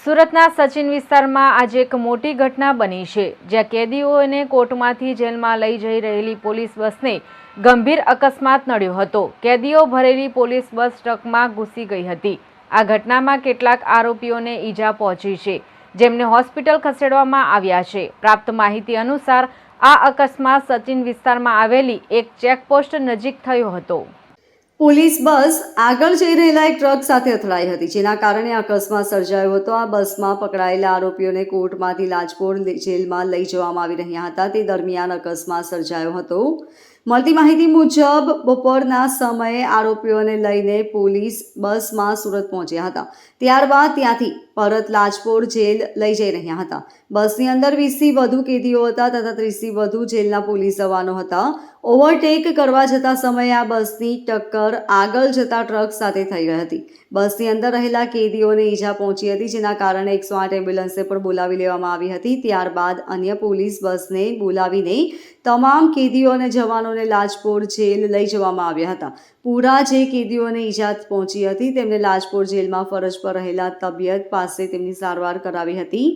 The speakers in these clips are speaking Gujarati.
સુરતના સચિન વિસ્તારમાં આજે એક મોટી ઘટના બની છે, જ્યાં કેદીઓને કોર્ટમાંથી જેલમાં લઈ જઈ રહેલી પોલીસ બસને ગંભીર અકસ્માત નડ્યો હતો। કેદીઓ ભરેલી પોલીસ બસ ટ્રકમાં ઘૂસી ગઈ હતી। આ ઘટનામાં કેટલાક આરોપીઓને ઈજા પહોંચી છે, જેમને હોસ્પિટલ ખસેડવામાં આવ્યા છે। પ્રાપ્ત માહિતી અનુસાર આ અકસ્માત સચિન વિસ્તારમાં આવેલી એક ચેકપોસ્ટ નજીક થયો હતો। પોલીસ બસ આગળ જઈ રહેલા એક ટ્રક સાથે અથડાઈ હતી, જેના કારણે અકસ્માત સર્જાયો હતો। આ બસમાં પકડાયેલા આરોપીઓને કોર્ટમાંથી લાજપોર જેલમાં લઈ જવામાં આવી રહ્યા હતા। તે દરમિયાન અકસ્માત સર્જાયો હતો। મળતી માહિતી મુજબ બપોરના સમયે આરોપીઓને લઈને પોલીસ બસમાં સુરત પહોંચ્યા હતા। ત્યારબાદ ત્યાંથી પરત લાજપોર જેલ લઈ જઈ રહ્યા હતા। બસની અંદર 20થી વધુ કેદીઓ હતા તથા 30થી વધુ જેલના પોલીસ જવાનો હતા। ઓવરટેક કરવા જતા સમયે આ બસની ટક્કર આગળ જતા ટ્રક સાથે થઈ ગઈ હતી। બસની અંદર રહેલા કેદીઓને ઈજા પહોંચી હતી, જેના કારણે 108 એમ્બ્યુલન્સને પણ બોલાવી લેવામાં આવી હતી। ત્યારબાદ અન્ય પોલીસ બસને બોલાવીને તમામ કેદીઓ અને જવાનોને લાજપોર જેલ લઈ જવામાં આવ્યા હતા। પૂરા જે કેદીઓને ઈજા પહોંચી હતી તેમને લાજપોર જેલમાં ફરજ પર રહેલા તબિયત પાસે તેમની સારવાર કરાવી હતી।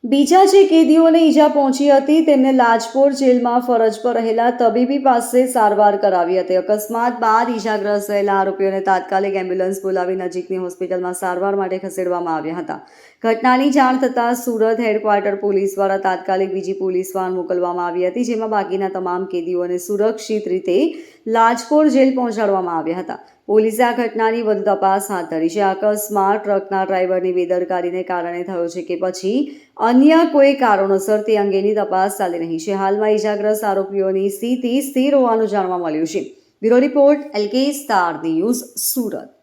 બીજા જે કેદીઓને ઈજા પહોંચી હતી તેમને લાજપોર જેલમાં ફરજ પર રહેલા તબીબી પાસે સારવાર કરાવી હતી। અકસ્માત બાદ ઈજાગ્રસ્ત થયેલા આરોપીઓને તાત્કાલિક એમ્બ્યુલન્સ બોલાવી નજીકની હોસ્પિટલમાં સારવાર માટે ખસેડવામાં આવ્યા હતા। ઘટનાની જાણ થતાં સુરત હેડક્વાર્ટર પોલીસ દ્વારા તાત્કાલિક બીજી પોલીસ વાન મોકલવામાં આવી હતી, જેમાં બાકીના તમામ કેદીઓને સુરક્ષિત રીતે લાજપોર જેલ પહોંચાડવામાં આવ્યા હતા। પોલીસે આ ઘટનાની વધુ તપાસ હાથ ધરી છે। અકસ્માત ટ્રકના ડ્રાઈવરની બેદરકારીને કારણે થયો છે કે પછી અન્ય કોઈ કારણોસર તે અંગેની તપાસ ચાલી રહી છે। હાલમાં ઈજાગ્રસ્ત આરોપીઓની સ્થિતિ સ્થિર હોવાનું જાણવા મળ્યું છે। Bureau report LK star news, Surat.